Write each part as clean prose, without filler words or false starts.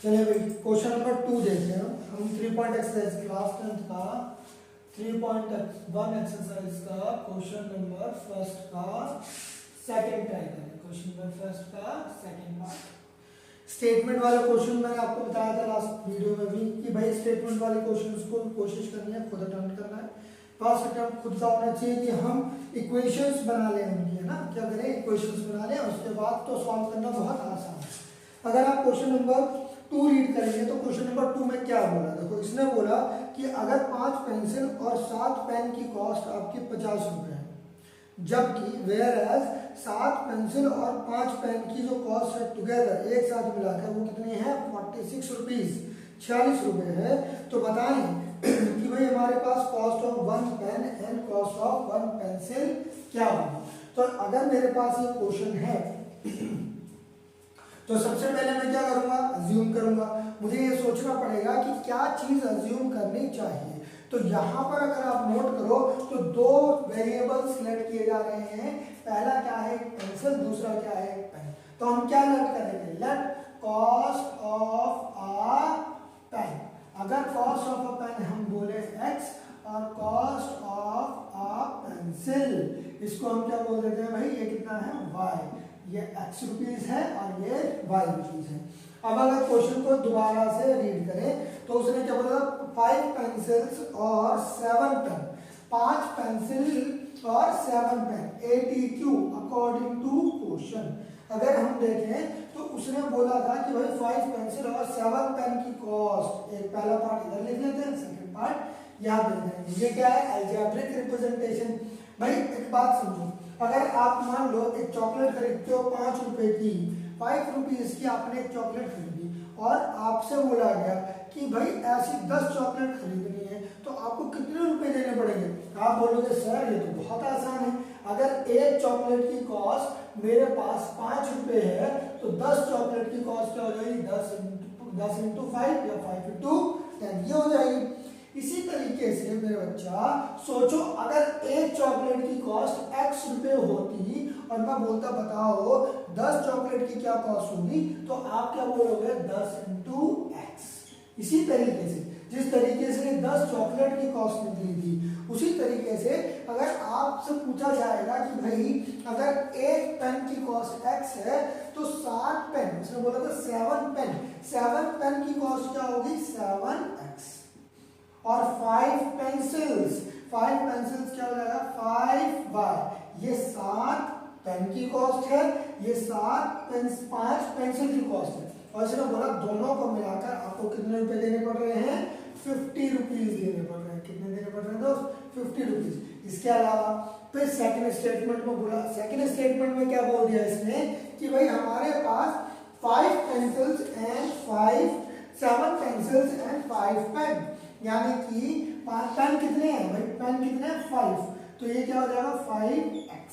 चलिए भाई question number 2 देखते हैं हम 3 पॉइंट एक्सरसाइज क्लास 10th का 3.1 एक्सरसाइज का क्वेश्चन नंबर फर्स्ट का सेकंड ट्राई करें। क्वेश्चन नंबर फर्स्ट का सेकंड पार्ट स्टेटमेंट वाला क्वेश्चन मैंने आपको बताया था लास्ट वीडियो में भी कि भाई स्टेटमेंट वाले क्वेश्चंस को कोशिश करनी है खुद अटेम्प्ट करना है। फर्स्ट अटेम्प्ट खुद का होना चाहिए कि हम इक्वेशंस बना लें उनकी, है ना, क्या करें इक्वेशंस बना लें, उसके बाद तो सॉल्व करना बहुत आसान है। अगर आप क्वेश्चन नंबर 2 रीड करेंगे तो क्वेश्चन नंबर 2 में क्या बोला, देखो इसने बोला कि अगर 5 पेंसिल और 7 पेन की कॉस्ट आपकी 50 रुपए है, जबकि वेयर एज 7 पेंसिल और 5 पेन की जो कॉस्ट है टुगेदर एक साथ मिलाकर वो कितनी है 46 रुपीज 46 रुपए है। तो बताएं कि भाई हमारे पास cost of 1 pen and cost of 1 pencil क्या होगी। तो अगर मेरे पास ये क्वेश्चन है तो सबसे पहले मैं क्या करूंगा, अज्यूम करूंगा। मुझे ये सोचना पड़ेगा कि क्या चीज अज्यूम करनी चाहिए। तो यहां पर अगर आप नोट करो तो 2 वेरिएबल सिलेक्ट किए जा रहे हैं, पहला क्या है पेंसिल, दूसरा क्या है पेन। तो हम क्या लेट करेंगे, let cost of a pen. अगर कॉस्ट ऑफ अ पेन हम बोले x और कॉस्ट ऑफ अ पेंसिल इसको हम क्या बोल देते हैं भाई, ये कितना है y, ये x रुपीज है और ये y रुपीज है। अब अगर क्वेश्चन को दोबारा से रीड करें तो उसने क्या बोला, 5 पेंसिल्स और 7 पेन, 5 पेंसिल और 7 पेन 82 अकॉर्डिंग टू क्वेश्चन। अगर हम देखें तो उसने बोला था कि भाई 5 पेंसिल और 7 पेन की कॉस्ट, एक पहला पार्ट इधर लिख लेते हैं, सेकंड पार्ट यहाँ पे लिख देंगे। ये क्या है, अलजेब्रिक रिप्रेजेंटेशन। भाई एक बात समझो, अगर आप मान लो एक चॉकलेट खरीदते हो 5 रुपए की, 5 रुपीज की आपने एक चॉकलेट खरीदी और आपसे बोला गया कि भाई ऐसी 10 चॉकलेट खरीदनी है तो आपको कितने रुपए देने पड़ेंगे। आप बोलोगे सर ये तो बहुत आसान है, अगर एक चॉकलेट की कॉस्ट मेरे पास 5 रुपए है तो 10 चॉकलेट की कॉस्ट क्या हो जाएगी, 10 इंटू 5 या 5 इंटू 10 ये हो जाएगी। इसी तरीके से मेरे बच्चा सोचो, अगर एक चॉकलेट की कॉस्ट x रुपए होती और मैं बोलता बताओ 10 चॉकलेट की क्या कॉस्ट होगी, तो आप क्या बोलोगे 10 इंटू एक्स। इसी तरीके से जिस तरीके से 10 चॉकलेट की कॉस्ट निकली थी, उसी तरीके से अगर आपसे पूछा जाएगा कि भाई अगर एक पेन की कॉस्ट x है तो 7 पेन, उसने बोला था 7 पेन की कॉस्ट क्या होगी 7x, और 5 पेंसिल्स क्या हो जाएगा 5y, ये 7 पेन की कॉस्ट है, ये 5 पेंसिल की कॉस्ट है। और इसने बोला दोनों को मिलाकर आपको कितने रुपए देने पड़ रहे हैं, 50 रुपीज देने पड़ रहे हैं। कितने देने पड़ रहे हैं दोस्त, 50 रुपीज। इसके अलावा फिर सेकंड स्टेटमेंट में बोला, सेकंड स्टेटमेंट में क्या बोल दिया इसने कि भाई हमारे पास 7 पेंसिल्स एंड 5 पेन, यानी कि पेन कितने हैं भाई, पेन कितने हैं 5, तो ये क्या हो जाएगा 5x,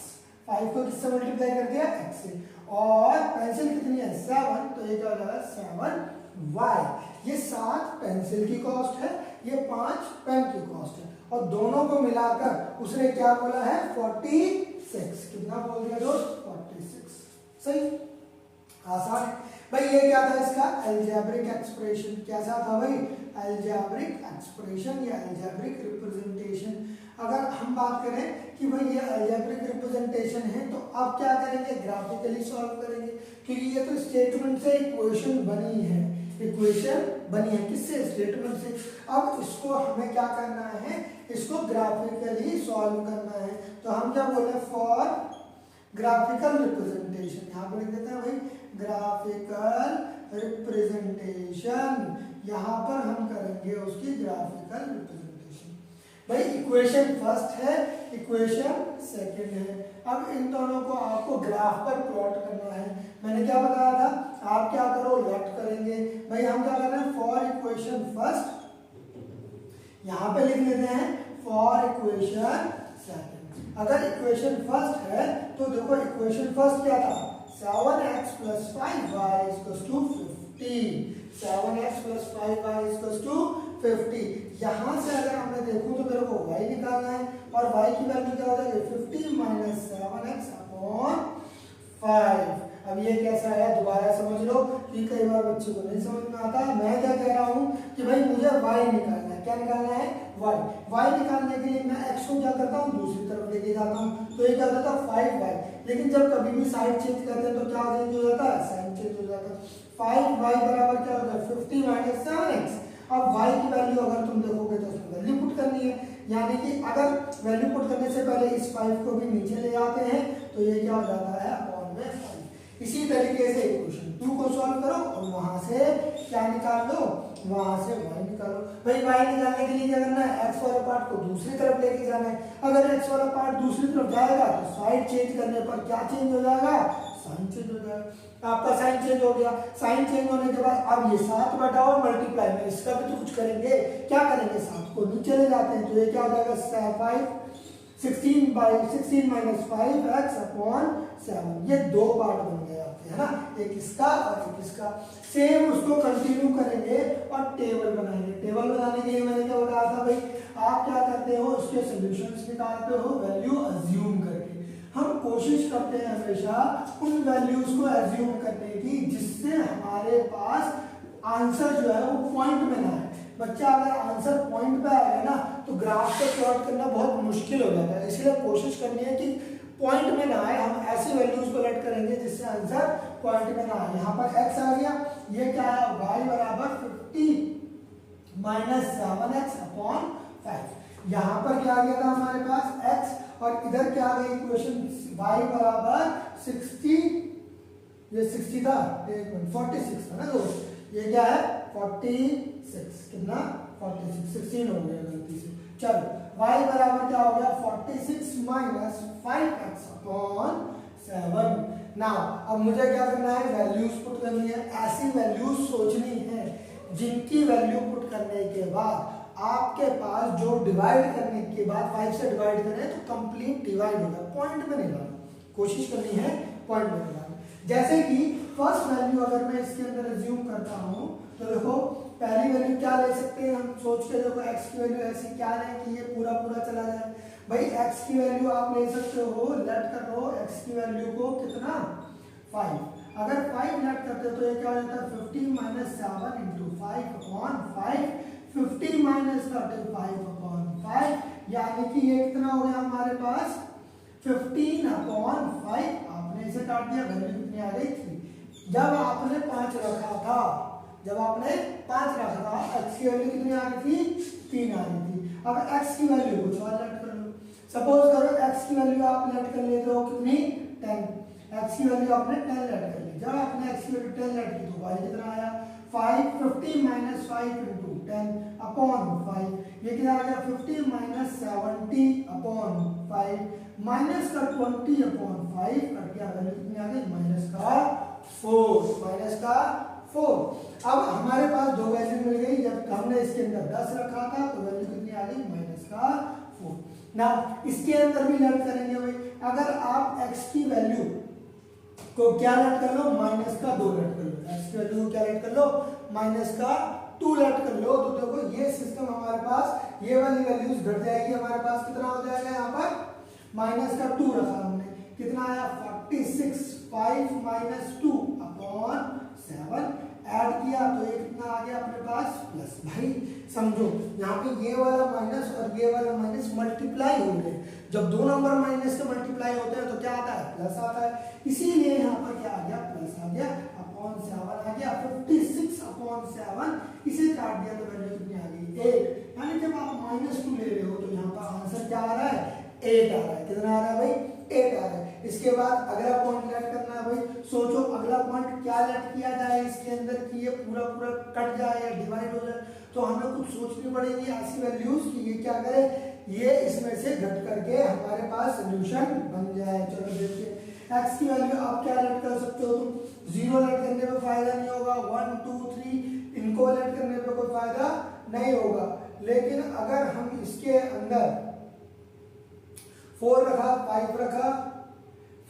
5 को किससे मल्टीप्लाई कर दिया x से, और पेंसिल कितनी है 7, तो ये क्या हो जाएगा 7y। ये 7 पेंसिल की कॉस्ट है, ये 5 पेन की कॉस्ट है, और दोनों को मिलाकर उसने क्या बोला है 46। कितना बोल दिया दोस्त 46, सही आसान है भाई। ये क्या था इसका अलजेब्रिक एक्सप्रेशन, कैसा था भाई अलजेब्रिक एक्सप्रेशन या अलजेब्रिक रिप्रेजेंटेशन। अगर हम बात करें कि भाई ये अलजेब्रिक रिप्रेजेंटेशन है तो अब क्या करेंगे, ग्राफिकली सॉल्व करेंगे, क्योंकि ये तो स्टेटमेंट से इक्वेशन बनी है, किससे, स्टेटमेंट से। अब इसको हमें क्या करना है, इसको ग्राफिकली सॉल्व करना है। तो हम क्या बोल रहे हैं, फॉर ग्राफिकल रिप्रेजेंटेशन, यहाँ पर लिख देते हैं भाई ग्राफिकल रिप्रेजेंटेशन, यहाँ पर हम करेंगे उसकी ग्राफिकल रिप्रेजेंटेशन। भाई इक्वेशन फर्स्ट है, इक्वेशन सेकंड है। अब इन दोनों को आपको ग्राफ पर प्लॉट करना है। मैंने क्या बताया था, आप क्या करो लेफ्ट करेंगे। भाई हम क्या कर रहे हैं, फॉर इक्वेशन फर्स्ट यहाँ पे लिख लेते हैं, फॉर इक्वेशन सेकंड। अगर इक्वेशन फर्स्ट है तो देखो इक्वेशन फर्स्ट क्या था, 7x + 5y = 50, 7x + 5y = 50। यहां से अगर हमने देखूं तो मेरे को y निकालना है, और y की वैल्यू क्या हो जाएगी 50 - 7x/50। 5। अब ये कैसा है दोबारा समझ लो कि कई बार बच्चे को नहीं समझ में आता। मैं क्या कह रहा हूँ कि भाई मुझे y निकालना है। क्या निकालना है? y निकालने के लिए मैं x को क्या करता हूँ दूसरी तरफ लेके जाता हूँ, तो ये क्या होता है 5y। लेकिन जब कभी भी साइड चेंज करते हैं तो क्या चेंज हो जाता है? साइन चेंज हो जाता है। 5y बराबर क्या होता है? 50 माइनस 7x। अब y की वैल्यू अगर तुम देखोगे तो उसमें वैल्यू पुट करनी है, यानी कि अगर वैल्यू पुट करने से पहले इस 5 को भी नीचे ले जाते हैं तो ये क्या हो जाता है? अपॉन में 5। इसी तरीके से इक्वेशन 2 को सॉल्व करो और वहां से क्या निकाल लो? वहां से y निकालो। भाई y निकालने के लिए क्या करना है? x वाला पार्ट को दूसरी तरफ लेके जाना है। अगर x वाला पार्ट दूसरी तरफ जाएगा तो साइड चेंज करने पर क्या चेंज हो जाएगा? साइन चेंज हो जाएगा। आपका साइन चेंज हो गया। साइन चेंज होने के बाद अब ये 7 बटा और मल्टीप्लाई में इसका भी तो कुछ करेंगे। क्या करेंगे? 7 को नीचे ले जाते हैं तो ये क्या हो जाएगा? 16 माइनस 5x अपॉन 7। ये दो पार्ट बन गए आपके, है ना, एक इसका और एक इसका। सेम उसको कंटिन्यू करेंगे और टेबल बनाएंगे। टेबल बनाने के लिए मैंने क्या बताया था भाई, आप क्या करते हो उसके सॉल्यूशंस निकालते हो वैल्यू अज्यूम करके। हम कोशिश करते हैं हमेशा उन वैल्यूज को अज्यूम करने की जिससे हमारे पास आंसर जो है वो पॉइंट में ना आए। बच्चा अगर आंसर पॉइंट पे आएगा ना तो ग्राफ को प्लॉट करना बहुत मुश्किल हो जाता है। इसलिए कोशिश करनी है कि पॉइंट में ना आए। हम ऐसी वैल्यूज को लेट करेंगे जिससे आंसर पॉइंट में ना आए। यहाँ पर x आ गया, ये क्या है? y बराबर 50 माइनस 7x अपॉन 5। यहाँ पर क्या आ गया था हमारे पास? x, और इधर क्या आ गया इक्वेशन? y बराबर 60, ये 60 था, 46 था ना दोस्त। ये क्या है? 46। कितना? 46। 16 हो गया गलती से। चलो y बराबर क्या हो गया? 46 माइनस 5x अपॉन 7। नाउ अब मुझे क्या करना है? वैल्यूज पुट करनी है। ऐसी वैल्यूज सोचनी है जिनकी वैल्यू पुट करने के बाद आपके पास जो डिवाइड करने के बाद 5 से डिवाइड करें तो कंप्लीट डिवाइड होगा। पॉइंट में नहीं लाना, कोशिश करनी है पॉइंट में लाना। जैसे कि फर्स्ट वैल्यू अगर मैं इसके अंदर अज्यूम करता हूं तो देखो पहली वैल्यू क्या ले सकते हैं हम? सोच के देखो x की वैल्यू ऐसी क्या लें कि ये पूरा पूरा चला जाए। भाई x की वैल्यू आप ले सकते हो, लेट कर लो x की वैल्यू को कितना? 5। अगर 5 लेट करते हो तो ये क्या हो जाता है? 50 minus 7 into 5 upon 5। 50 minus 35 upon 5, यानी कि ये कितना हो गया हमारे पास? 15 अपॉन 5। आपने इसे काट दिया, वैल्यू कितनी आ गई? 3। जब आपने 5 रखा था, जब आपने 5 रखा था x की वैल्यू कितनी आ रही थी? 3 आ रही थी। अब x की वैल्यू कुछ और लेट कर लो। सपोज करो x की वैल्यू आप लेट कर लेते हो कितनी? 10। x की वैल्यू आपने 10 लेट कर ली। जब आपने x की वैल्यू 10 लेट की तो y कितना आया? 50 माइनस 5 इंटू 10 अपॉन 5। ये कितना आ गया? 50 माइनस 70 अपॉन 5 माइनस का 20 अपॉन 5 कट गया। वैल्यू कितनी आ गई? माइनस का 4। माइनस का 4। अब हमारे पास दो वैल्यू मिल गई। जब हमने इसके अंदर 10 रखा था तो वैल्यू कितनी आ गई? माइनस का 4। ना इसके अंदर भी लेट करेंगे भाई। अगर आप x की वैल्यू को क्या लेट कर लो? माइनस का 2 लेट कर लो। x की वैल्यू को क्या लेट कर लो? माइनस का 2 लेट कर लो। तो देखो ये सिस्टम हमारे पास, ये वाली वैल्यूज घट जाएगी। हमारे पास कितना हो जाएगा? यहाँ पर माइनस का 2 रखा हमने, कितना आया? 46। 5 माइनस 2 अपॉन 7 ऐड किया तो ये कितना आ गया अपने पास? प्लस। भाई समझो यहाँ पे ये वाला माइनस और ये वाला माइनस मल्टीप्लाई हो गए। जब दो नंबर माइनस से मल्टीप्लाई होते हैं तो क्या आता है? प्लस आता है। इसीलिए यहाँ पर क्या आ गया? प्लस आ गया, अपॉन 7 आ गया। 56 अपॉन 7 इसे काट दिया तो वैल्यू कितनी आ गई? 8। यानी जब आप -2 ले रहे हो तो यहाँ पर आंसर क्या आ रहा है? 8 आ रहा है। कितना आ रहा है भाई? 8 आ रहा है। इसके बाद अगला पॉइंट लेट करना है भाई। सोचो अगला पॉइंट क्या लेट किया जाए इसके अंदर कि ये पूरा पूरा कट जाए या डिवाइड हो जाए। तो हमें कुछ सोचनी पड़ेगी ऐसी वैल्यूज कि ये क्या करे, ये इसमें से घट करके हमारे पास सोल्यूशन बन जाए। चलो देखिए x की वैल्यू आप क्या लेट कर सकते हो? तुम 0 लेट करने में फायदा नहीं होगा। 1 2 3 इनको लेट करने में कोई फायदा नहीं होगा। लेकिन अगर हम इसके अंदर 4 रखा, 5 रखा,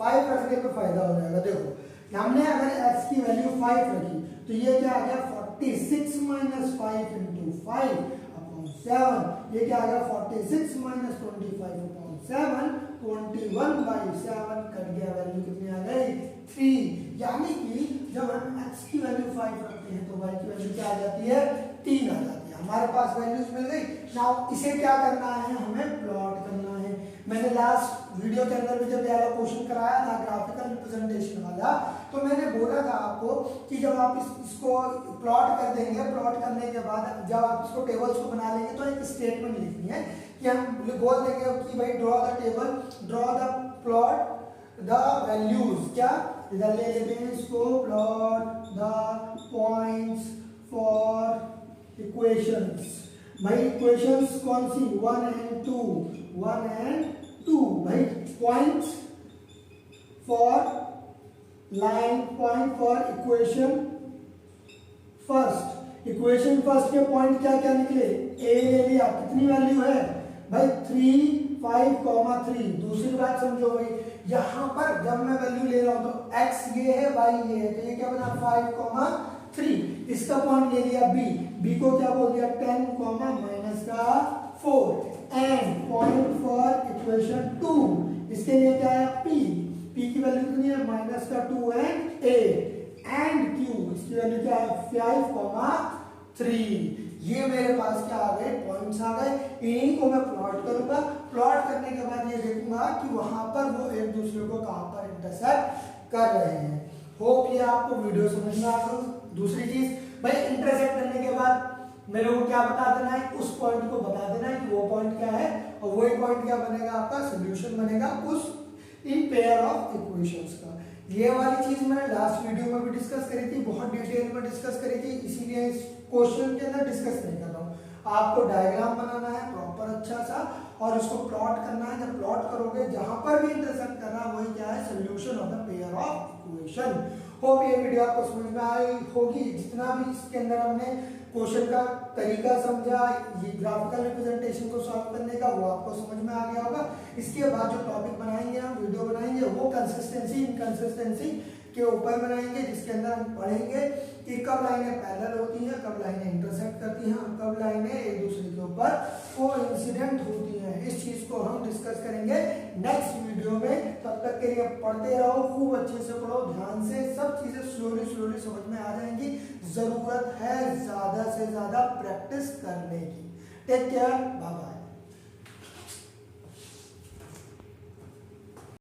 5 रखने पे फायदा हो जाएगा। देखो हमने अगर x की वैल्यू 5 रखी तो ये क्या आ गया? 46 माइनस 5 इंटू 5 अपॉन 7। ये क्या आ गया? 46 माइनस 25 अपॉन 7, 21/7 कट गया। वैल्यू कितनी आ गई? 3, यानी कि जब हम x की वैल्यू 5 रखते हैं तो y की वैल्यू क्या आ जाती है, 3 आ जाती है। हमारे पास वैल्यूज मिल गई। नाउ इसे क्या करना है, हमें प्लॉट करना है। मैंने लास्ट वीडियो के अंदर भी जब ये वाला क्वेश्चन कराया था ग्राफिकल रिप्रेजेंटेशन वाला, तो मैंने बोला था आपको कि जब आप इसको प्लॉट कर देंगे, प्लॉट करने के बाद जब आप इसको टेबल्स को बना लेंगे तो एक स्टेटमेंट लिखनी है कि हम बोल देंगे कि भाई draw the table, draw the plot the values, क्या इधर ले लेते हैं इसको, plot the points for equations. भाई इक्वेशंस कौन सी, 1 and 2, 1 and 2। भाई points for line, point for equation first. Equation first के पॉइंट क्या क्या निकले, ए ले लिया, कितनी वैल्यू है भाई 3, 5, 3। दूसरी बात समझो भाई, यहां पर जब मैं वैल्यू ले रहा हूं तो x ये है, y ये है, तो ये क्या बना 5, 3। इसका पॉइंट ले लिया b को क्या बोल दिया 10, -4। एंड पॉइंट फॉर इक्वेशन 2, इसके लिए क्या है p की वैल्यू कितनी है -2 एंड 8। एंड q, इसकी वैल्यू क्या है 5, 3। ये मेरे पास क्या आ गए, पॉइंट्स आ गए। इन्हीं को मैं प्लॉट करूंगा। प्लॉट करने के बाद ये देखूंगा कि वहां पर वो एक दूसरे को कहां पर इंटरसेक्ट कर रहे हैं। होप ये आपको वीडियो समझ में आ गई। दूसरी चीज भाई, इंटरसेक्ट करने के बाद मेरे को क्या बता देना है, उस पॉइंट को बता देना है कि वो पॉइंट क्या है, और वही पॉइंट क्या बनेगा, आपका सोल्यूशन बनेगा उस इन पेयर ऑफ इक्वेशंस का। ये वाली चीज मैंने लास्ट वीडियो में भी डिस्कस करी थी, बहुत डिटेल में डिस्कस करी थी, इसीलिए इस क्वेश्चन के अंदर डिस्कस नहीं कर रहा हूँ। आपको डायग्राम बनाना है प्रॉपर अच्छा सा, और इसको प्लॉट करना है। जब प्लॉट करोगे जहां पर भी इंटरसेक्ट कर रहा है वही क्या है, solution of the pair of equation. Hope ये वीडियो आपको समझ में आई होगी। जितना भी इसके अंदर हमने क्वेश्चन का तरीका समझा, ये ग्राफिकल रिप्रेजेंटेशन को सॉल्व करने का, वो आपको समझ में आ गया होगा। इसके बाद जो टॉपिक बनाएंगे हम, वीडियो बनाएंगे, वो कंसिस्टेंसी इनकंसिस्टेंसी के ऊपर बनाएंगे, जिसके अंदर हम पढ़ेंगे कि कब लाइनें पैरेलल होती हैं, कब लाइनें इंटरसेक्ट करती हैं, कब लाइनें एक दूसरे के ऊपर कोइंसिडेंट होती हैं। इस चीज को हम डिस्कस करेंगे नेक्स्ट वीडियो में। तब तक के लिए पढ़ते रहो, खूब अच्छे से पढ़ो, ध्यान से, सब चीजें स्लोली स्लोली समझ में आ जाएंगी। जरूरत है ज्यादा से ज्यादा प्रैक्टिस करने की। Take care, bye bye.